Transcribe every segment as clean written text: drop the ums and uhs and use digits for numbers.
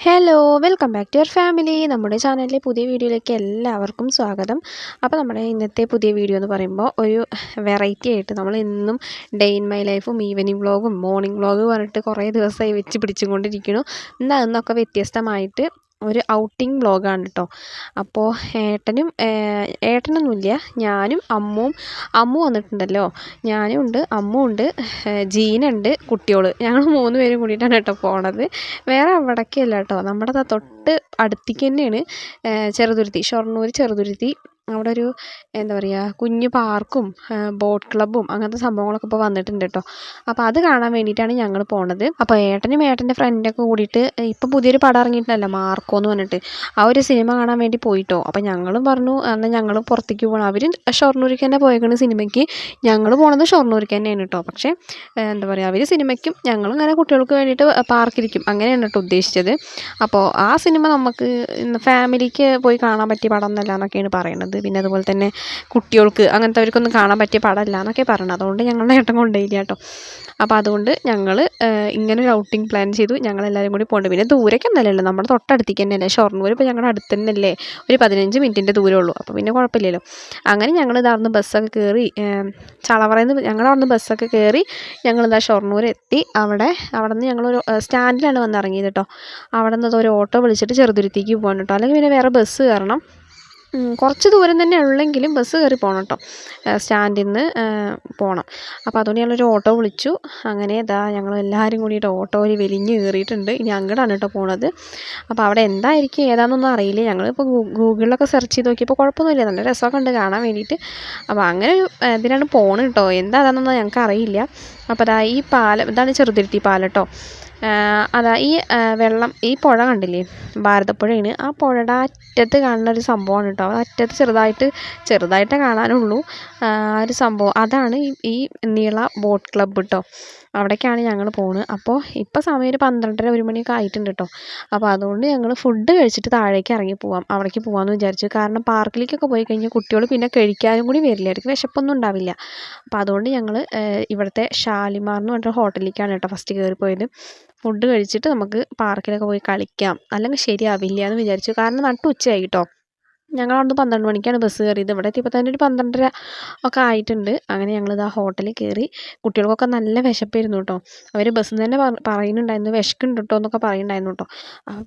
Hello welcome back to your family. നമ്മുടെ ചാനലിലെ പുതിയ വീഡിയോയിലേക്ക് എല്ലാവർക്കും സ്വാഗതം. അപ്പോൾ നമ്മുടെ ഇന്നത്തെ പുതിയ വീഡിയോ എന്ന് പറയുമ്പോൾ ഒരു വെറൈറ്റി ആയിട്ട് നമ്മൾ ഇന്നും ഡേ ഇൻ മൈ ലൈഫും ഈവനിങ് വ്ളോഗും മോർണിംഗ് വ്ളോഗ് പറഞ്ഞിട്ട് കുറേ ദിവസമായി വെച്ച് പിടിച്ചുകൊണ്ടിരിക്കുന്നു. എന്നാൽ അതൊക്കെ വ്യത്യസ്തമായിട്ട് ഒരു ഔട്ടിംഗ് വ്ളോഗാണ് കേട്ടോ. അപ്പോൾ ഏട്ടനൊന്നുമില്ല, ഞാനും അമ്മു വന്നിട്ടുണ്ടല്ലോ, ഞാനും ഉണ്ട്, അമ്മു ഉണ്ട്, ജീനുണ്ട്, കുട്ടിയോൾ, ഞങ്ങൾ 3 പേരും കൂടിയിട്ടാണ് കേട്ടോ പോണത്. വേറെ അവിടേക്കല്ല കേട്ടോ, നമ്മുടെ തൊട്ട് അടുത്തേക്ക് തന്നെയാണ് ചെറുതുരുത്തി, ഷൊർണൂർ ചെറുതുരുത്തി. അവിടെ ഒരു എന്താ പറയുക, കുഞ്ഞു പാർക്കും ബോട്ട് ക്ലബ്ബും അങ്ങനത്തെ സംഭവങ്ങളൊക്കെ ഇപ്പോൾ വന്നിട്ടുണ്ട് കേട്ടോ. അപ്പോൾ അത് കാണാൻ വേണ്ടിയിട്ടാണ് ഞങ്ങൾ പോണത്. അപ്പോൾ ഏട്ടനും ഏട്ടൻ്റെ ഫ്രണ്ടൊക്കെ കൂടിയിട്ട് ഇപ്പോൾ പുതിയൊരു പടം ഇറങ്ങിയിട്ടുണ്ടല്ലോ, മാർക്കോ എന്ന് പറഞ്ഞിട്ട്, ആ ഒരു സിനിമ കാണാൻ വേണ്ടി പോയിട്ടോ. അപ്പോൾ ഞങ്ങളും പറഞ്ഞു എന്നാൽ ഞങ്ങൾ പുറത്തേക്ക് പോകണം. അവർ ഷൊർണൂർക്ക് തന്നെ പോയേക്കണ് സിനിമയ്ക്ക്, ഞങ്ങൾ പോണത് ഷൊർണൂർക്ക് തന്നെയാണ് കേട്ടോ. പക്ഷേ എന്താ പറയുക, അവർ സിനിമയ്ക്കും ഞങ്ങളും ഇങ്ങനെ കുട്ടികൾക്ക് വേണ്ടിയിട്ട് പാർക്കിരിക്കും അങ്ങനെയാണ് കേട്ടോ ഉദ്ദേശിച്ചത്. അപ്പോൾ ആ സിനിമ നമുക്ക് ഫാമിലിക്ക് പോയി കാണാൻ പറ്റിയ പടം എന്നല്ല എന്നൊക്കെയാണ് പറയുന്നത്. പിന്നെ അതുപോലെ തന്നെ കുട്ടികൾക്ക് അങ്ങനത്തെവർക്കൊന്നും കാണാൻ പറ്റിയ പടമല്ല എന്നൊക്കെ പറയണം. അതുകൊണ്ട് ഞങ്ങളുടെ ഏട്ടൻ കൊണ്ടുപോയില്ല കേട്ടോ. അപ്പോൾ അതുകൊണ്ട് ഞങ്ങൾ ഇങ്ങനെ ഒരു ഔട്ടിങ് പ്ലാൻ ചെയ്തു, ഞങ്ങളെല്ലാവരും കൂടി പോകുന്നുണ്ട്. പിന്നെ ദൂരേക്കൊന്നല്ലേ ഉള്ളൂ, നമ്മുടെ തൊട്ടടുത്തേക്ക് തന്നെയല്ലേ ഷൊർണൂർ. ഇപ്പോൾ ഞങ്ങളുടെ അടുത്ത് തന്നെയല്ലേ, ഒരു 15 മിനിറ്റിൻ്റെ ദൂരമുള്ളൂ. അപ്പോൾ പിന്നെ കുഴപ്പമില്ലല്ലോ. അങ്ങനെ ഞങ്ങൾ ഇതാർന്ന് ബസ്സൊക്കെ കയറി, ചളവറയിൽ നിന്ന് ഞങ്ങളവിടുന്ന് ബസ്സൊക്കെ കയറി ഞങ്ങളിതാ ഷൊർണൂർ എത്തി. അവിടെ നിന്ന് ഞങ്ങളൊരു സ്റ്റാൻഡിലാണ് വന്ന് ഇറങ്ങിയത് കേട്ടോ. അവിടെ നിന്ന് ഒരു ഓട്ടോ വിളിച്ചിട്ട് ചെറുതുരുത്തിക്ക് പോകണം കേട്ടോ, അല്ലെങ്കിൽ പിന്നെ വേറെ ബസ് കയറണം. കുറച്ച് ദൂരം തന്നെ ഉള്ളെങ്കിലും ബസ് കയറി പോകണം കേട്ടോ, സ്റ്റാൻഡിൽ നിന്ന് പോകണം. അപ്പോൾ അതുകൊണ്ട് ഞങ്ങളൊരു ഓട്ടോ വിളിച്ചു. അങ്ങനെ ഞങ്ങൾ എല്ലാവരും കൂടിയിട്ട് ഓട്ടോയിൽ വലിഞ്ഞ് കയറിയിട്ടുണ്ട്. ഇനി അങ്ങോട്ടാണ് കേട്ടോ പോണത്. അപ്പോൾ അവിടെ എന്തായിരിക്കും ഏതാണെന്നൊന്നും അറിയില്ല. ഞങ്ങളിപ്പോൾ ഗൂഗിളിലൊക്കെ സെർച്ച് ചെയ്ത് നോക്കിയപ്പോൾ കുഴപ്പമൊന്നുമില്ല, നല്ല രസമൊക്കെ ഉണ്ട് കാണാൻ വേണ്ടിയിട്ട്. അപ്പോൾ അങ്ങനെ ഇതിനാണ് പോണത് കേട്ടോ. എന്താണെന്നൊന്നും ഞങ്ങൾക്ക് അറിയില്ല. അപ്പോൾ ഈ പാലം, ഇതാണ് ചെറുതുരുത്തി പാലം കേട്ടോ. ഈ വെള്ളം, ഈ പുഴ കണ്ടില്ലേ, ഭാരതപ്പുഴയാണ്. ആ പുഴയുടെ അറ്റത്ത് കാണുന്ന ഒരു സംഭവമാണ് കേട്ടോ. അറ്റത്ത് ചെറുതായിട്ടേ കാണാനുള്ളൂ. ആ ഒരു സംഭവം അതാണ് ഈ നീള ബോട്ട് ക്ലബ്ബ് കേട്ടോ. അവിടേക്കാണ് ഞങ്ങൾ പോകുന്നത്. അപ്പോൾ ഇപ്പോൾ സമയം ഒരു 12:30 1 മണിയൊക്കെ ആയിട്ടുണ്ട് കേട്ടോ. അപ്പോൾ അതുകൊണ്ട് ഞങ്ങൾ ഫുഡ് കഴിച്ചിട്ട് താഴേക്ക് ഇറങ്ങി പോവാം, അവിടേക്ക് പോകാമെന്ന് വിചാരിച്ചു. കാരണം പാർക്കിലേക്കൊക്കെ പോയി കഴിഞ്ഞാൽ കുട്ടികൾ പിന്നെ കഴിക്കാനും കൂടി വരില്ല, അവർക്ക് വിശപ്പൊന്നും ഉണ്ടാവില്ല. അപ്പോൾ അതുകൊണ്ട് ഞങ്ങൾ ഇവിടുത്തെ ഷാലിമാർ എന്ന് പറഞ്ഞിട്ട് ഹോട്ടലിലേക്കാണ് കേട്ടോ ഫസ്റ്റ് കയറിപ്പോയത്. ഫുഡ് കഴിച്ചിട്ട് നമുക്ക് പാർക്കിലൊക്കെ പോയി കളിക്കാം, അല്ലെങ്കിൽ ശരിയാവില്ല എന്ന് വിചാരിച്ചു. കാരണം നട്ടുച്ചയായി കേട്ടോ. ഞങ്ങൾ അവിടുന്ന് 12 മണിക്കാണ് ബസ് കയറിയത്. ഇവിടെ എത്തിയപ്പോൾ തന്നെ ഒരു 12:30 ഒക്കെ ആയിട്ടുണ്ട്. അങ്ങനെ ഞങ്ങളിത് ആ ഹോട്ടലിൽ കയറി. കുട്ടികൾക്കൊക്കെ നല്ല വിശപ്പായിരുന്നു കേട്ടോ. അവർ ബസ്സിൽ നിന്ന് തന്നെ പറയുന്നുണ്ടായിരുന്നു വിശക്കുണ്ട് കേട്ടോ എന്നൊക്കെ പറയുന്നുണ്ടായിരുന്നു കേട്ടോ.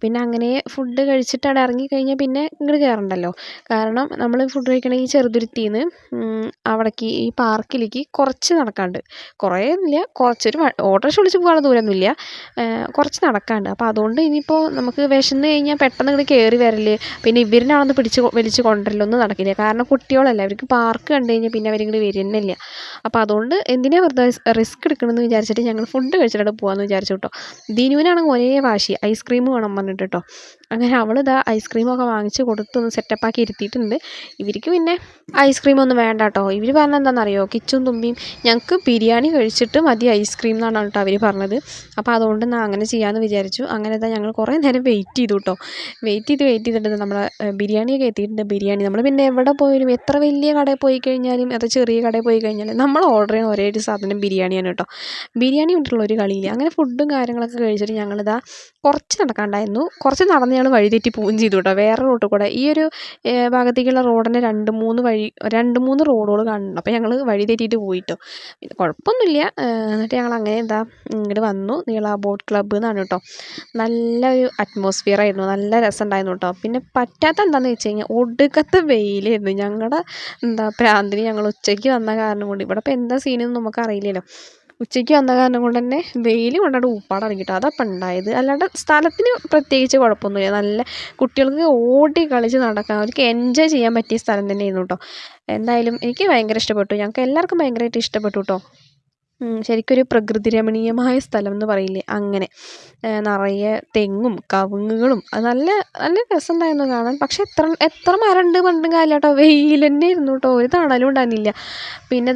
പിന്നെ അങ്ങനെ ഫുഡ് കഴിച്ചിട്ട് അവിടെ ഇറങ്ങിക്കഴിഞ്ഞാൽ പിന്നെ ഇങ്ങോട്ട് കയറണ്ടല്ലോ. കാരണം നമ്മൾ ഫുഡ് കഴിക്കണമെങ്കിൽ ചെറുതുരുത്തിയിൽ നിന്ന് അവിടേക്ക് ഈ പാർക്കിലേക്ക് കുറച്ച് നടക്കാണ്ട്, കുറേ ഇല്ല, കുറച്ചൊരു ഓട്ടോറിക്ഷ വിളിച്ച് പോകാനുള്ള ദൂരമൊന്നുമില്ല, കുറച്ച് നടക്കാണ്ട്. അപ്പോൾ അതുകൊണ്ട് ഇനിയിപ്പോൾ നമുക്ക് വിശന്ന് കഴിഞ്ഞാൽ പെട്ടെന്ന് ഇങ്ങോട്ട് കയറി വരല്, പിന്നെ ഇവരിനെ അവിടെ വലിച്ച് കൊണ്ടുവരലൊന്നും നടക്കില്ല. കാരണം കുട്ടികളല്ല, അവർക്ക് പാർക്ക് കണ്ടു കഴിഞ്ഞാൽ പിന്നെ അവരിങ്ങോട്ട് വരുന്നില്ല. അപ്പോൾ അതുകൊണ്ട് എന്തിനാ വെറുതെ റിസ്ക് എടുക്കണമെന്ന് വിചാരിച്ചിട്ട് ഞങ്ങൾ ഫുഡ് കഴിച്ചിട്ട് പോകാമെന്ന് വിചാരിച്ചു കേട്ടോ. ദിനുവിനാണെങ്കിൽ ഒരേ വാശി, ഐസ്ക്രീം വേണം പറഞ്ഞിട്ട് കേട്ടോ. അങ്ങനെ അവളിതാ ഐസ്ക്രീമൊക്കെ വാങ്ങിച്ച് കൊടുത്തൊന്ന് സെറ്റപ്പാക്കി ഇരുത്തിയിട്ടുണ്ട്. ഇവർക്ക് പിന്നെ ഐസ്ക്രീമൊന്നും വേണ്ട കേട്ടോ. ഇവർ പറഞ്ഞത് എന്താണെന്നറിയോ, കിച്ചും തുമ്പിയും ഞങ്ങൾക്ക് ബിരിയാണി കഴിച്ചിട്ട് മതി ഐസ്ക്രീം എന്നാണ് കേട്ടോ അവർ പറഞ്ഞത്. അപ്പോൾ അതുകൊണ്ട് അങ്ങനെ ചെയ്യാമെന്ന് വിചാരിച്ചു. അങ്ങനെ ഞങ്ങൾ കുറേ നേരം വെയിറ്റ് ചെയ്തു കേട്ടോ. വെയിറ്റ് ചെയ്തിട്ട് നമ്മളെ ബിരിയാണിയൊക്കെ എത്തിയിട്ടുണ്ട്. ബിരിയാണി നമ്മൾ പിന്നെ എവിടെ പോയാലും, എത്ര വലിയ കടയിൽ പോയി കഴിഞ്ഞാലും അത് ചെറിയ കടയിൽ പോയി കഴിഞ്ഞാലും നമ്മൾ ഓർഡർ ചെയ്യുന്ന ഒരേ ഒരു സാധനം ബിരിയാണിയാണ് കേട്ടോ. ബിരിയാണി വിട്ടുള്ള ഒരു കളിയില്ല. അങ്ങനെ ഫുഡും കാര്യങ്ങളൊക്കെ കഴിച്ചിട്ട് ഞങ്ങളിതാ കുറച്ച് നടക്കാണ്ടായിരുന്നു, കുറച്ച് നടന്ന് ഞങ്ങൾ വഴി തെറ്റി പോവുകയും ചെയ്തു കേട്ടോ. വേറെ റൂട്ടിൽ കൂടെ, ഈ ഒരു ഭാഗത്തേക്കുള്ള റോഡിന് 2-3 റോഡുകൾ കാണുന്നുണ്ട്. അപ്പോൾ ഞങ്ങൾ വഴി തെറ്റിയിട്ട് പോയിട്ടോ. പിന്നെ കുഴപ്പമൊന്നുമില്ല. എന്നിട്ട് ഞങ്ങൾ അങ്ങനെ ഇങ്ങോട്ട് വന്നു. നീള ബോട്ട് ക്ലബ്ബ് എന്നാണ് കേട്ടോ. നല്ലൊരു അറ്റ്മോസ്ഫിയർ ആയിരുന്നു, നല്ല രസമുണ്ടായിരുന്നു കേട്ടോ. പിന്നെ പറ്റാത്ത എന്താണെന്ന് വെച്ച് കഴിഞ്ഞാൽ ഒടുക്കത്തെ വെയിലായിരുന്നു. ഞങ്ങളുടെ പ്രാന്തിന് ഞങ്ങൾ ഉച്ചയ്ക്ക് വന്ന കാരണം കൊണ്ട്, ഇവിടെ ഇപ്പോൾ എന്താ സീനെന്ന് നമുക്ക് അറിയില്ലല്ലോ. ഉച്ചയ്ക്ക് വന്ന കാരണം കൊണ്ട് തന്നെ വെയിൽ കൊണ്ടാണ് ഊപ്പാട് ഇറങ്ങിയിട്ട് അതപ്പം ഉണ്ടായത്. അല്ലാണ്ട് സ്ഥലത്തിന് പ്രത്യേകിച്ച് കുഴപ്പമൊന്നുമില്ല. നല്ല കുട്ടികൾക്ക് ഓടി കളിച്ച് നടക്കാൻ, അവർക്ക് എൻജോയ് ചെയ്യാൻ പറ്റിയ സ്ഥലം തന്നെയായിരുന്നു കേട്ടോ. എന്തായാലും എനിക്ക് ഭയങ്കര ഇഷ്ടപ്പെട്ടു, ഞങ്ങൾക്ക് എല്ലാവർക്കും ഭയങ്കരമായിട്ട് ഇഷ്ടപ്പെട്ടു കേട്ടോ. ശരിക്കൊരു പ്രകൃതി രമണീയമായ സ്ഥലം എന്ന് പറയില്ലേ, അങ്ങനെ നിറയെ തെങ്ങും കവുങ്ങുകളും, അത് നല്ല നല്ല രസമുണ്ടായിരുന്നു കാണാൻ. പക്ഷെ എത്ര മരം ഉണ്ട് പറഞ്ഞിട്ടും കാര്യമില്ല കേട്ടോ, വെയിൽ തന്നെ ആയിരുന്നു കേട്ടോ, ഒരു തണലും ഉണ്ടായിരുന്നില്ല. പിന്നെ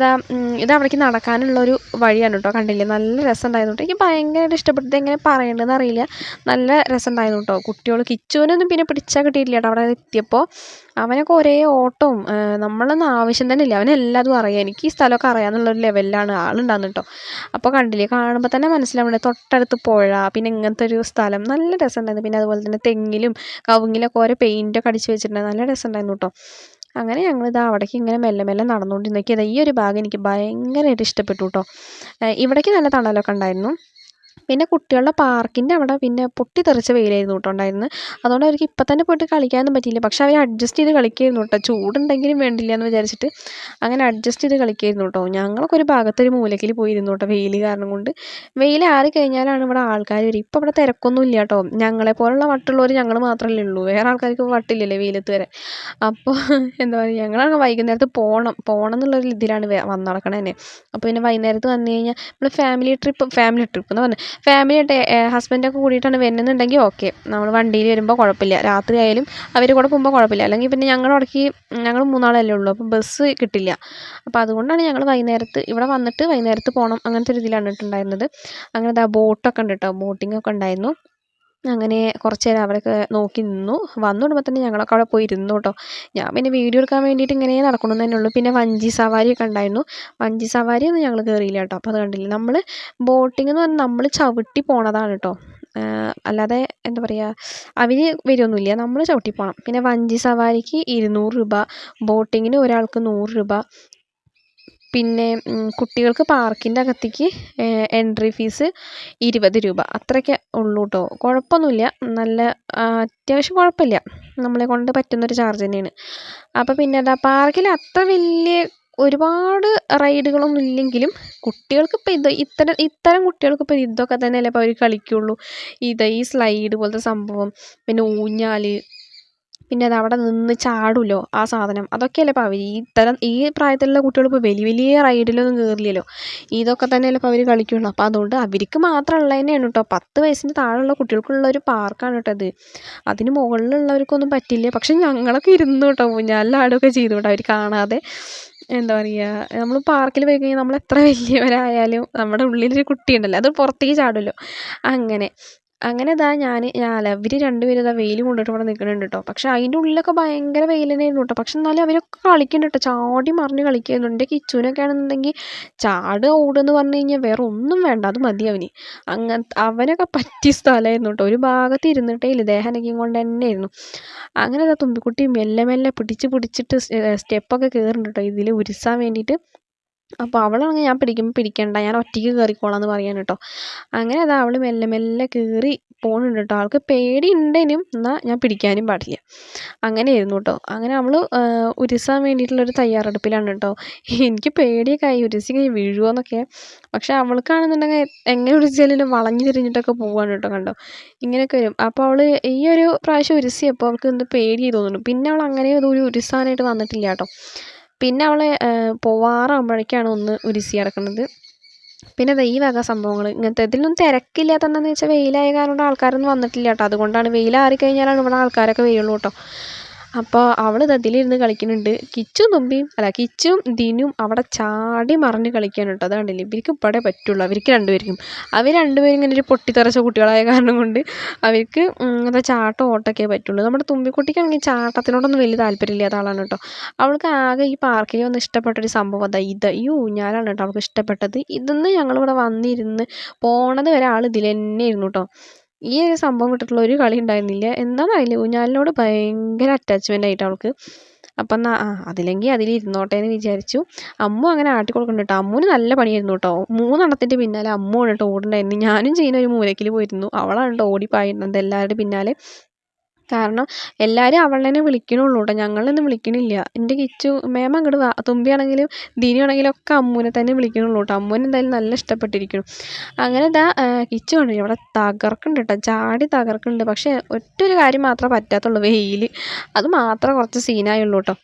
ഇത് അവിടേക്ക് നടക്കാനുള്ളൊരു വഴിയാണ് കേട്ടോ, കണ്ടില്ലേ, നല്ല രസമുണ്ടായിരുന്നു കേട്ടോ. എനിക്ക് ഭയങ്കരമായിട്ട് ഇഷ്ടപ്പെട്ടത്, എങ്ങനെ പറയേണ്ടതെന്ന് അറിയില്ല, നല്ല രസമുണ്ടായിരുന്നു കേട്ടോ. കുട്ടികൾ കിച്ചുവിനൊന്നും പിന്നെ പിടിച്ചാൽ കിട്ടിയില്ല കേട്ടോ. അവിടെ എത്തിയപ്പോൾ അവനൊക്കെ ഒരേ ഓട്ടവും, നമ്മളൊന്നും ആവശ്യം തന്നെ ഇല്ല, അവനെല്ലാതും അറിയാം. എനിക്ക് ഈ സ്ഥലമൊക്കെ അറിയാമെന്നുള്ളൊരു ലെവലിലാണ് ആളുണ്ടാകുന്നത് കേട്ടോ. കേട്ടോ. അപ്പോൾ കണ്ടില്ലേ, കാണുമ്പോൾ തന്നെ മനസ്സിലാവുന്നുണ്ട് തൊട്ടടുത്ത് പുഴ, പിന്നെ ഇങ്ങനത്തെ ഒരു സ്ഥലം നല്ല രസമുണ്ടായിരുന്നു. പിന്നെ അതുപോലെ തന്നെ തെങ്ങിലും കവുങ്ങിലൊക്കെ ഓരോ പെയിൻറ്റൊക്കെ അടിച്ച് വെച്ചിട്ടുണ്ടായിരുന്നു, നല്ല രസമുണ്ടായിരുന്നു കേട്ടോ. അങ്ങനെ ഞങ്ങളിതാ അവിടേക്ക് ഇങ്ങനെ മെല്ലെ മെല്ലെ നടന്നുകൊണ്ടിരുന്നേക്ക് ഈ ഒരു ഭാഗം എനിക്ക് ഭയങ്കരമായിട്ട് ഇഷ്ടപ്പെട്ടു കേട്ടോ. ഇവിടേക്ക് നല്ല തണലൊക്കെ ഉണ്ടായിരുന്നു. പിന്നെ കുട്ടികളുടെ പാർക്കിൻ്റെ അവിടെ പിന്നെ പൊട്ടിത്തെറിച്ച വെയിലായിരുന്നു കേട്ടോ ഉണ്ടായിരുന്നത്. അതുകൊണ്ട് അവർക്ക് ഇപ്പം തന്നെ പോയിട്ട് കളിക്കാനൊന്നും പറ്റിയില്ല. പക്ഷെ അവർ അഡ്ജസ്റ്റ് ചെയ്ത് കളിക്കായിരുന്നു കേട്ടോ, ചൂടുണ്ടെങ്കിലും വേണ്ടില്ല എന്ന് വിചാരിച്ചിട്ട് അങ്ങനെ അഡ്ജസ്റ്റ് ചെയ്ത് കളിക്കായിരുന്നു കേട്ടോ. ഞങ്ങളൊക്കെ ഒരു ഭാഗത്തൊരു മൂലക്കിൽ പോയിരുന്നു കേട്ടോ, വെയിൽ കാരണം കൊണ്ട്. വെയിൽ ആറി കഴിഞ്ഞാലാണ് ഇവിടെ ആൾക്കാർ വരും. ഇപ്പം ഇവിടെ തിരക്കൊന്നും ഇല്ല കേട്ടോ. ഞങ്ങളെപ്പോലുള്ള വട്ടുള്ളവർ ഞങ്ങൾ മാത്രമല്ലേ ഉള്ളൂ, വേറെ ആൾക്കാർക്ക് വട്ടില്ലല്ലേ വെയിലത്ത് വരെ. അപ്പോൾ എന്താ പറയുക, ഞങ്ങളാണ് വൈകുന്നേരത്ത് പോകണം എന്നുള്ളൊരു ഇതിലാണ് വന്ന് നടക്കണത് തന്നെ. അപ്പോൾ പിന്നെ വൈകുന്നേരത്ത് വന്നു കഴിഞ്ഞാൽ നമ്മൾ ഫാമിലി ട്രിപ്പ് എന്ന് പറഞ്ഞാൽ ഫാമിലിയായിട്ട് ഹസ്ബൻഡൊക്കെ കൂടിയിട്ടാണ് വരുന്നുണ്ടെങ്കിൽ ഓക്കെ, നമ്മൾ വണ്ടിയിൽ വരുമ്പോൾ കുഴപ്പമില്ല, രാത്രി ആയാലും അവർ കൂടെ പോകുമ്പോൾ കുഴപ്പമില്ല. അല്ലെങ്കിൽ പിന്നെ ഞങ്ങൾ 3 ആളല്ലേ ഉള്ളൂ, അപ്പോൾ ബസ് കിട്ടില്ല. അപ്പോൾ അതുകൊണ്ടാണ് ഞങ്ങൾ വൈകുന്നേരത്ത് ഇവിടെ വന്നിട്ട് വൈകുന്നേരത്ത് പോകണം അങ്ങനത്തെ ഒരു ഇതിലാണ് ഇട്ടുണ്ടായിരുന്നത്. അങ്ങനെ ബോട്ടൊക്കെ ഉണ്ട് കേട്ടോ, ബോട്ടിങ്ങൊക്കെ ഉണ്ടായിരുന്നു. അങ്ങനെ കുറച്ച് നേരം അവിടെയൊക്കെ നോക്കി നിന്നു. വന്നു വിടുമ്പോൾ തന്നെ ഞങ്ങളൊക്കെ അവിടെ പോയി ഇരുന്നു കേട്ടോ. ഞാൻ പിന്നെ വീഡിയോ എടുക്കാൻ വേണ്ടിയിട്ട് ഇങ്ങനെ നടക്കണമെന്ന് തന്നെ ഉള്ളൂ. പിന്നെ വഞ്ചി സവാരിയൊക്കെ ഉണ്ടായിരുന്നു. വഞ്ചി സവാരിയൊന്നും ഞങ്ങൾ കയറിയില്ല കേട്ടോ. അപ്പോൾ അത് കണ്ടില്ല, നമ്മൾ ബോട്ടിംഗ് എന്ന് പറഞ്ഞാൽ നമ്മൾ ചവിട്ടി പോണതാണ് കേട്ടോ, അല്ലാതെ എന്താ പറയുക അവർ വരുമൊന്നുമില്ല, നമ്മൾ ചവിട്ടി പോകണം. പിന്നെ വഞ്ചി സവാരിക്ക് 200 രൂപ, ബോട്ടിങ്ങിന് ഒരാൾക്ക് 100 രൂപ. പിന്നെ കുട്ടികൾക്ക് പാർക്കിൻ്റെ അകത്തേക്ക് എൻട്രി ഫീസ് 20 രൂപ, അത്രയൊക്കെ ഉള്ളൂ കേട്ടോ. കുഴപ്പമൊന്നുമില്ല, നല്ല അത്യാവശ്യം കുഴപ്പമില്ല, നമ്മളെ കൊണ്ട് പറ്റുന്നൊരു ചാർജ് തന്നെയാണ്. അപ്പോൾ പിന്നെ പാർക്കിൽ അത്ര വലിയ ഒരുപാട് റൈഡുകളൊന്നും ഇല്ലെങ്കിലും കുട്ടികൾക്ക് ഇപ്പോൾ ഇത്തരം കുട്ടികൾക്ക് ഇപ്പോൾ ഇതൊക്കെ തന്നെയല്ലേ ഇപ്പോൾ അവർ കളിക്കുള്ളൂ. ഈ സ്ലൈഡ് പോലത്തെ സംഭവം, പിന്നെ ഊഞ്ഞാൽ, പിന്നെ അത് അവിടെ നിന്ന് ചാടുമല്ലോ ആ സാധനം, അതൊക്കെയല്ലേ ഇപ്പോൾ അവർ ഈ പ്രായത്തിലുള്ള കുട്ടികൾ ഇപ്പോൾ വലിയ വലിയ റൈഡിലൊന്നും കയറില്ലല്ലോ. ഇതൊക്കെ തന്നെയല്ലേ ഇപ്പോൾ അവർ കളിക്കുള്ളൂ. അപ്പോൾ അതുകൊണ്ട് അവർക്ക് മാത്രമുള്ളത് തന്നെയാണ് കേട്ടോ. 10 വയസ്സിന് താഴെയുള്ള കുട്ടികൾക്കുള്ള ഒരു പാർക്കാണ് കേട്ടോ അത്. അതിന് മുകളിലുള്ളവർക്കൊന്നും പറ്റില്ല. പക്ഷെ ഞങ്ങളൊക്കെ ഇരുന്നു കേട്ടോ, ഊഞ്ഞാലിലാടുകയൊക്കെ ചെയ്തു കേട്ടോ, അവർ കാണാതെ. എന്താ പറയുക, നമ്മൾ പാർക്കിൽ പോയി കഴിഞ്ഞാൽ നമ്മൾ എത്ര വലിയവരായാലും നമ്മുടെ ഉള്ളിലൊരു കുട്ടിയുണ്ടല്ലോ, അത് പുറത്തേക്ക് ചാടുമല്ലോ. അങ്ങനെ അവർ രണ്ടുപേരും വെയിൽ കൊണ്ടിട്ട് ഇവിടെ നിൽക്കുന്നുണ്ട് കേട്ടോ. പക്ഷെ അതിൻ്റെ ഉള്ളിലൊക്കെ ഭയങ്കര വെയിൽ തന്നെയായിരുന്നു കേട്ടോ. പക്ഷെ എന്നാലും അവരൊക്കെ കളിക്കുന്നുണ്ട് കേട്ടോ, ചാടി മറിഞ്ഞ് കളിക്കുന്നുണ്ട്. എൻ്റെ കിച്ചുവിനൊക്കെ ആണെന്നുണ്ടെങ്കിൽ ഓടുമെന്ന് പറഞ്ഞു കഴിഞ്ഞാൽ വേറെ ഒന്നും വേണ്ട, അത് മതി അവന്. അവനൊക്കെ പറ്റിയ സ്ഥലമായിരുന്നു കേട്ടോ. ഒരു ഭാഗത്ത് ഇരുന്നിട്ടേ ഇല്ല, ദേഹനക്കും കൊണ്ട് തന്നെയായിരുന്നു. അങ്ങനെ തുമ്പിക്കുട്ടി മെല്ലെ മെല്ലെ പിടിച്ചിട്ട് സ്റ്റെപ്പൊക്കെ കയറുന്നുണ്ട് കേട്ടോ, ഇതിൽ ഉരുസാൻ വേണ്ടിയിട്ട്. അപ്പോൾ അവളാണെങ്കിൽ ഞാൻ പിടിക്കണ്ട, ഞാൻ ഒറ്റയ്ക്ക് കയറിക്കോളാം എന്ന് പറയാൻ കേട്ടോ. അങ്ങനെ അവൾ മെല്ലെ മെല്ലെ കയറി പോകുന്നുണ്ട് കേട്ടോ. ആൾക്ക് പേടി ഉണ്ടേനും, എന്നാൽ ഞാൻ പിടിക്കാനും പാടില്ല, അങ്ങനെയായിരുന്നു കേട്ടോ. അങ്ങനെ അവൾ ഉരുസാൻ വേണ്ടിയിട്ടുള്ളൊരു തയ്യാറെടുപ്പിലാണ് കേട്ടോ. എനിക്ക് പേടിയൊക്കെ ആയി, ഉരുസി കഴിഞ്ഞ് വീഴുമോ എന്നൊക്കെ. പക്ഷെ അവൾക്കാണെന്നുണ്ടെങ്കിൽ എങ്ങനെ ഉരുസിയാലും വളഞ്ഞു തിരിഞ്ഞിട്ടൊക്കെ പോവാണ് കേട്ടോ, കണ്ടോ ഇങ്ങനെയൊക്കെ വരും. അപ്പോൾ അവൾ ഈ ഒരു പ്രാവശ്യം ഉരുസിയപ്പോൾ അവൾക്ക് എന്ത് പേടി തോന്നുന്നു. പിന്നെ അവൾ അങ്ങനെ ഒരു ഉരുസാനായിട്ട് വന്നിട്ടില്ല കേട്ടോ. പിന്നെ അവൾ പോവാറാകുമ്പോഴേക്കാണ് ഒന്ന് ഉരുസി കിടക്കുന്നത്. പിന്നെ ഈ വക സംഭവങ്ങൾ ഇങ്ങനത്തെ ഇതിലൊന്നും തിരക്കില്ലാത്തതെന്ന് വെച്ചാൽ വെയിലായ കാരണം ആൾക്കാരൊന്നും വന്നിട്ടില്ല കേട്ടോ. അതുകൊണ്ടാണ്, വെയിലാറിക്കഴിഞ്ഞാലാണ് ഇവിടെ ആൾക്കാരൊക്കെ വരുള്ളൂ കേട്ടോ. അപ്പോൾ അവൾ ഇതിലിരുന്ന് കളിക്കുന്നുണ്ട്. കിച്ചും ദിനും അവിടെ ചാടി മറിഞ്ഞ് കളിക്കാണ് കേട്ടോ. അത് കണ്ടില്ലേ, ഇവർക്ക് ഇവിടെ പറ്റുള്ളൂ, അവർക്ക് രണ്ടുപേരും ഇങ്ങനെ ഒരു പൊട്ടിത്തെറിച്ച കുട്ടികളായ കാരണം കൊണ്ട് അവർക്ക് അത് ചാട്ടം ഓട്ടമൊക്കെ പറ്റുള്ളൂ. നമ്മുടെ തുമ്പിക്കുട്ടിക്കാണെങ്കിൽ ചാട്ടത്തിനോടൊന്നും വലിയ താല്പര്യമില്ലാത്ത ആളാണ് കേട്ടോ. അവൾക്ക് ആകെ ഈ പാർക്കിൽ ഒന്ന് ഇഷ്ടപ്പെട്ടൊരു സംഭവം ഈ ഊഞ്ഞാലാണ് കേട്ടോ അവൾക്ക് ഇഷ്ടപ്പെട്ടത്. ഇതൊന്ന് ഞങ്ങളിവിടെ വന്നിരുന്ന് പോണത് വരെ ആൾ ഇതിൽ തന്നെ ഇരുന്നു കേട്ടോ. ഈ ഒരു സംഭവം വിട്ടിട്ടുള്ള ഒരു കളി ഉണ്ടായിരുന്നില്ല. എന്താണെന്നറിയില്ല, ഊഞ്ഞാലിനോട് ഭയങ്കര അറ്റാച്ച്മെൻ്റ് ആയിട്ട് അവൾക്ക്. അപ്പം അതിലെങ്കിൽ അതിലിരുന്നോട്ടെ എന്ന് വിചാരിച്ചു. അമ്മു അങ്ങനെ ആട്ടി കൊടുക്കുന്നുണ്ട് കേട്ടോ. അമ്മുവിന് നല്ല പണിയായിരുന്നു കേട്ടോ. 3 എണ്ണത്തിൻ്റെ പിന്നാലെ അമ്മുവാണ് കേട്ടോ ഓടുണ്ടായിരുന്നു. ഞാനും ചെയ്യുന്ന ഒരു മൂലക്കിൽ പോയിരുന്നു, അവളാണ് കേട്ടോ ഓടിപ്പായിരുന്നത് എല്ലാവരുടെ പിന്നാലെ. കാരണം എല്ലാവരും അവളെ തന്നെ വിളിക്കണുള്ളൂ കേട്ടോ, ഞങ്ങളൊന്നും വിളിക്കണില്ല. എൻ്റെ കിച്ചു മേമ അങ്ങോട്ട് വാ, തുമ്പിയാണെങ്കിലും ദിനിയാണെങ്കിലും ഒക്കെ അമ്മൂനെ തന്നെ വിളിക്കണുള്ളൂ കേട്ടോ. അമ്മൂന് എന്തായാലും നല്ല ഇഷ്ടപ്പെട്ടിരിക്കുന്നു. അങ്ങനെ കിച്ചു കണ്ടില്ല ഇവിടെ തകർക്കുന്നുണ്ട് കേട്ടോ, ചാടി തകർക്കുന്നുണ്ട്. പക്ഷേ ഒറ്റൊരു കാര്യം മാത്രമേ പറ്റാത്തുള്ളൂ, വെയിൽ. അത് മാത്രമേ കുറച്ച് സീനായുള്ളൂ കേട്ടോ.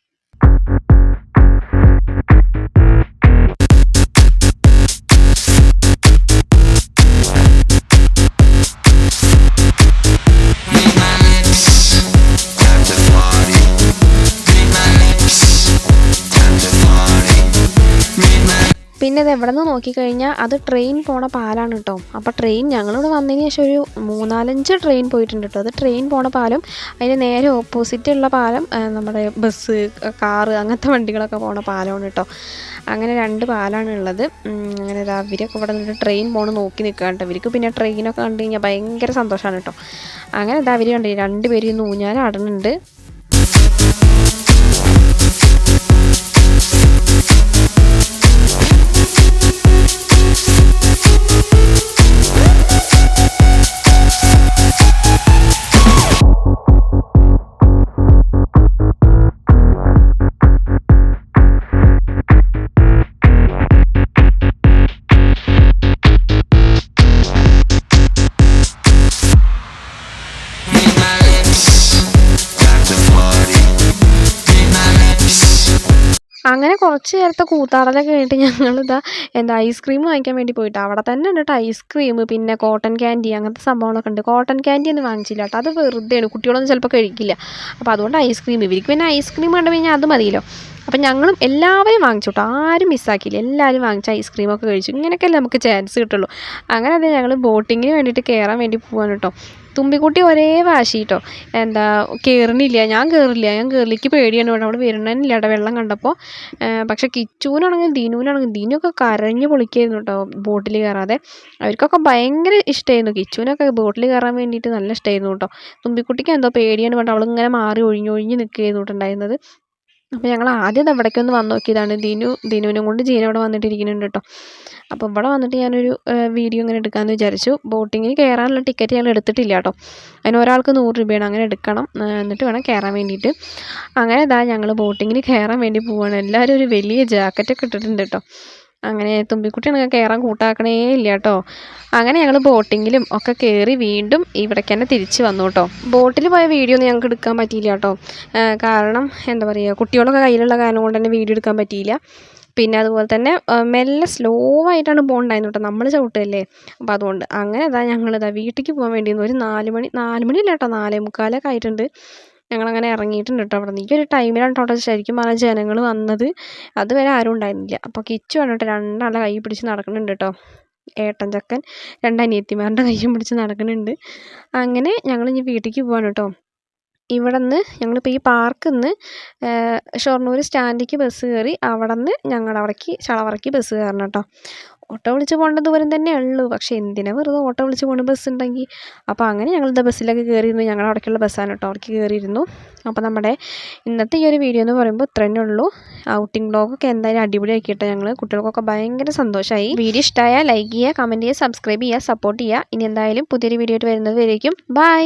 പിന്നെ ഇത് എവിടെ നിന്ന് നോക്കിക്കഴിഞ്ഞാൽ അത് ട്രെയിൻ പോണ പാലാണ് കേട്ടോ. അപ്പോൾ ട്രെയിൻ ഞങ്ങളിവിടെ വന്നതിന് ശേഷം ഒരു 3-4 ട്രെയിൻ പോയിട്ടുണ്ട് കേട്ടോ. അത് ട്രെയിൻ പോണ പാലം, അതിന് നേരെ ഓപ്പോസിറ്റുള്ള പാലം നമ്മുടെ ബസ്, കാറ് അങ്ങനത്തെ വണ്ടികളൊക്കെ പോണ പാലമാണ് കേട്ടോ. അങ്ങനെ 2 പാലാണ് ഉള്ളത്. അങ്ങനെ അവരൊക്കെ ഇവിടെ നിന്നിട്ട് ട്രെയിൻ പോകണം നോക്കി നിൽക്കുക കേട്ടോ. ഇവർക്ക് പിന്നെ ട്രെയിനൊക്കെ കണ്ടു കഴിഞ്ഞാൽ ഭയങ്കര സന്തോഷമാണ് കേട്ടോ. അങ്ങനെ അവർ കണ്ടില്ല 2 പേര് ഇന്ന് ഊഞ്ഞാലാടുന്നുണ്ട്. അങ്ങനെ കുറച്ച് നേരത്തെ കൂത്താടലൊക്കെ കഴിഞ്ഞിട്ട് ഞങ്ങളിതാ ഐസ്ക്രീം വാങ്ങിക്കാൻ വേണ്ടി പോയിട്ട് അവിടെ തന്നെ ഉണ്ട് കേട്ടോ ഐസ്ക്രീം, പിന്നെ കോട്ടൺ ക്യാൻഡി അങ്ങനത്തെ സംഭവങ്ങളൊക്കെ ഉണ്ട്. കോട്ടൺ ക്യാൻഡി ഒന്നും വാങ്ങിച്ചില്ല കേട്ടോ, അത് വെറുതെയാണ്, കുട്ടികളൊന്നും ചിലപ്പോൾ കഴിക്കില്ല. അപ്പോൾ അതുകൊണ്ട് ഐസ്ക്രീം, ഇവർക്ക് പിന്നെ ഐസ്ക്രീം കണ്ടു കഴിഞ്ഞാൽ അത് മതിയല്ലോ. അപ്പം ഞങ്ങളും എല്ലാവരും വാങ്ങിച്ചു കേട്ടോ, ആരും മിസ്സാക്കിയില്ല, എല്ലാവരും വാങ്ങിച്ച ഐസ്ക്രീമൊക്കെ കഴിച്ചു. ഇങ്ങനെയൊക്കെയല്ലേ നമുക്ക് ചാൻസ് കിട്ടുള്ളൂ. അങ്ങനെ അത് ഞങ്ങൾ ബോട്ടിങ്ങിന് വേണ്ടിയിട്ട് കയറാൻ വേണ്ടി പോവാണ് കേട്ടോ. തുമ്പിക്കുട്ടി ഒരേ വാശി കേട്ടോ, കയറണില്ല, ഞാൻ കയറില്ല, എനിക്ക് പേടിയാണ് കേട്ടോ, അവിടെ വരണന്നില്ല കേട്ടോ വെള്ളം കണ്ടപ്പോൾ. പക്ഷെ കിച്ചൂനാണെങ്കിൽ ദിനുവൊക്കെ കരഞ്ഞ് പൊളിക്കായിരുന്നു കേട്ടോ ബോട്ടിൽ കയറാതെ. അവർക്കൊക്കെ ഭയങ്കര ഇഷ്ടമായിരുന്നു. കിച്ചൂനൊക്കെ ബോട്ടിൽ കയറാൻ വേണ്ടിയിട്ട് നല്ല ഇഷ്ടമായിരുന്നു കേട്ടോ. തുമ്പിക്കുട്ടിക്ക് എന്തോ പേടിയാണ് കേട്ടോ, അവളിങ്ങനെ മാറി ഒഴിഞ്ഞൊഴിഞ്ഞ് നിൽക്കുകയായിരുന്നു ഉണ്ടായിരുന്നത്. അപ്പോൾ ഞങ്ങൾ ആദ്യം ഇവിടേക്കൊന്ന് വന്ന് നോക്കിയതാണ്. ദിനുവിനും കൊണ്ട് ജീന ഇവിടെ വന്നിട്ടിരിക്കുന്നുണ്ട് കേട്ടോ. അപ്പോൾ ഇവിടെ വന്നിട്ട് ഞാനൊരു വീഡിയോ ഇങ്ങനെ എടുക്കാമെന്ന് വിചാരിച്ചു. ബോട്ടിങ്ങിന് കയറാനുള്ള ടിക്കറ്റ് ഞങ്ങൾ എടുത്തിട്ടില്ല കേട്ടോ. അതിന് ഒരാൾക്ക് 100 രൂപയാണ്, അങ്ങനെ എടുക്കണം, എന്നിട്ട് വേണം കയറാൻ വേണ്ടിയിട്ട്. അങ്ങനെ ഞങ്ങൾ ബോട്ടിങ്ങിന് കയറാൻ വേണ്ടി പോവുകയാണ്. എല്ലാവരും ഒരു വലിയ ജാക്കറ്റൊക്കെ ഇട്ടിട്ടുണ്ട് കേട്ടോ. അങ്ങനെ തുമ്പിക്കുട്ടിയാണെങ്കിൽ കയറാൻ കൂട്ടാക്കണേ ഇല്ല കേട്ടോ. അങ്ങനെ ഞങ്ങൾ ബോട്ടിങ്ങിലും ഒക്കെ കയറി വീണ്ടും ഇവിടേക്ക് തന്നെ തിരിച്ച് വന്നു കേട്ടോ. ബോട്ടിൽ പോയ വീഡിയോ ഒന്നും ഞങ്ങൾക്ക് എടുക്കാൻ പറ്റിയില്ല കേട്ടോ. കാരണം കുട്ടികളൊക്കെ കയ്യിലുള്ള കാരണം കൊണ്ട് തന്നെ വീഡിയോ എടുക്കാൻ പറ്റിയില്ല. പിന്നെ അതുപോലെ തന്നെ മെല്ലെ സ്ലോ ആയിട്ടാണ് പോകണ്ടായിരുന്നു കേട്ടോ, നമ്മൾ ചവിട്ടല്ലേ. അപ്പോൾ അതുകൊണ്ട് അങ്ങനെ ഞങ്ങളിതാ വീട്ടിലേക്ക് പോകാൻ വേണ്ടി ഒരു 4 മണിയല്ല കേട്ടോ, 4:45 ആയിട്ടുണ്ട്. ഞങ്ങളങ്ങനെ ഇറങ്ങിയിട്ടുണ്ട് കേട്ടോ. അവിടെ നിന്ന് ഈ ഒരു ടൈമിലാണ് കേട്ടോ ശരിക്കും പറഞ്ഞാൽ ജനങ്ങൾ വന്നത്. അതുവരെ ആരും ഉണ്ടായിരുന്നില്ല. അപ്പോൾ കിച്ചു വന്നിട്ട് 2 ആളുടെ കൈ പിടിച്ച് നടക്കുന്നുണ്ട് കേട്ടോ. ഏട്ടൻ ചക്കൻ 2 അനിയത്തിമാരുടെ കൈയും പിടിച്ച് നടക്കുന്നുണ്ട്. അങ്ങനെ ഞങ്ങൾ ഇനി വീട്ടിലേക്ക് പോവാണ് കേട്ടോ. ഇവിടെ നിന്ന് ഞങ്ങളിപ്പോൾ ഈ പാർക്കിൽ നിന്ന് ഷൊർണൂർ സ്റ്റാൻഡിലേക്ക് ബസ് കയറി അവിടെ നിന്ന് ഞങ്ങളുടെ അവിടേക്ക് ചളവറയ്ക്ക് ബസ് കയറണം കേട്ടോ. ഓട്ടോ വിളിച്ച് പോകേണ്ട ദൂരം തന്നെ ഉള്ളൂ. പക്ഷേ എന്തിനാ വെറുതെ ഓട്ടോ വിളിച്ച് പോകുന്ന ബസ് ഉണ്ടെങ്കിൽ. അപ്പോൾ അങ്ങനെ ഞങ്ങളിത് ബസ്സിലൊക്കെ കയറിയിരുന്നു. ഞങ്ങളുടെ അവിടേക്കുള്ള ബസ്സാണ് കേട്ടോ, അവിടേക്ക് കയറിയിരുന്നു. അപ്പോൾ നമ്മുടെ ഇന്നത്തെ ഈ ഒരു വീഡിയോ എന്ന് പറയുമ്പോൾ ഇത്ര തന്നെ ഉള്ളൂ. ഔട്ടിംഗ് വ്ളോഗൊക്കെ എന്തായാലും അടിപൊളിയാക്കിയിട്ട് ഞങ്ങൾ കുട്ടികൾക്കൊക്കെ ഭയങ്കര സന്തോഷമായി. വീഡിയോ ഇഷ്ടമായാൽ ലൈക്ക് ചെയ്യുക, കമൻറ്റ് ചെയ്യുക, സബ്സ്ക്രൈബ് ചെയ്യുക, സപ്പോർട്ട് ചെയ്യുക. ഇനി എന്തായാലും പുതിയൊരു വീഡിയോ ആയിട്ട് വരുന്നത് വരേക്കും ബൈ.